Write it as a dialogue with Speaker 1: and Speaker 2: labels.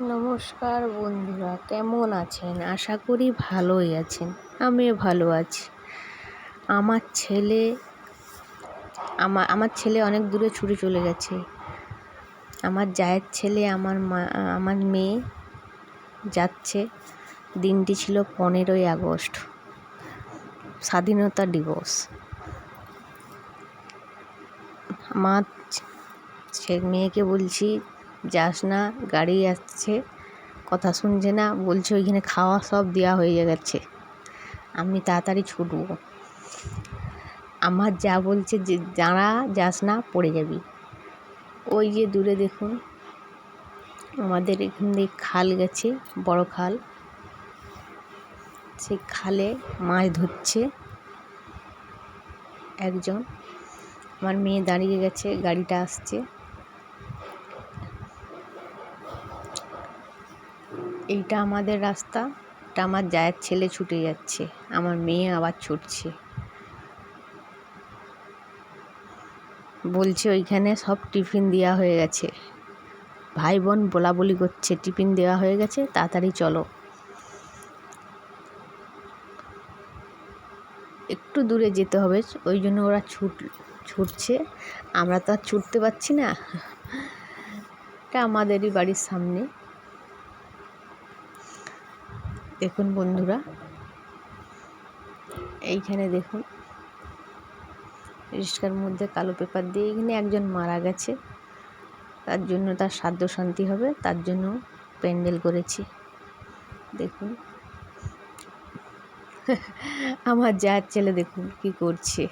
Speaker 1: নমস্কার বন্ধুরা, কেমন আছেন? আশা করি ভালোই আছেন। আমিও ভালো আছি। আমার ছেলে অনেক দূরে ছুটে চলে গেছে। আমার জায়ের ছেলে আমার মেয়ে যাচ্ছে। দিনটি ছিল 15ই আগস্ট, স্বাধীনতা দিবস। আমার মেয়েকে বলছি, যাস না, গাড়ি আসছে। কথা শুনছে না, বলছে ওইখানে খাওয়া সব দেওয়া হয়ে গেছে, আমি তাড়াতাড়ি ছুটবো। আমার যা বলছে যে দাঁড়া, যাস না, পড়ে যাবি। ওই যে দূরে দেখুন, আমাদের এখান দিয়ে খাল গেছে, বড় খাল। সেই খালে মাছ ধরছে একজন। আমার মেয়ে দাঁড়িয়ে গেছে, গাড়িটা আসছে। এইটা আমাদের রাস্তা, এটা আমার জায়ের ছেলে ছুটে যাচ্ছে, আমার মেয়ে আবার ছুটছে। বলছে ওইখানে সব টিফিন দেওয়া হয়ে গেছে। ভাই বোন বলাবলি করছে, টিফিন দেওয়া হয়ে গেছে, তাড়াতাড়ি চলো। একটু দূরে যেতে হবে, ওই জন্য ওরা ছুটছে। আমরা তো আর ছুটতে পারছি না। এটা আমাদেরই বাড়ির সামনে। দেখুন বন্ধুরা, এইখানে দেখুন, রিস্কার মধ্যে কালো পেপার দিয়ে এখানে একজন মারা গেছে, তার জন্য তার শ্রাদ্ধ শান্তি হবে, তার জন্য প্যান্ডেল করেছি। দেখুন আমার জায়ের ছেলে দেখুন কি করছে।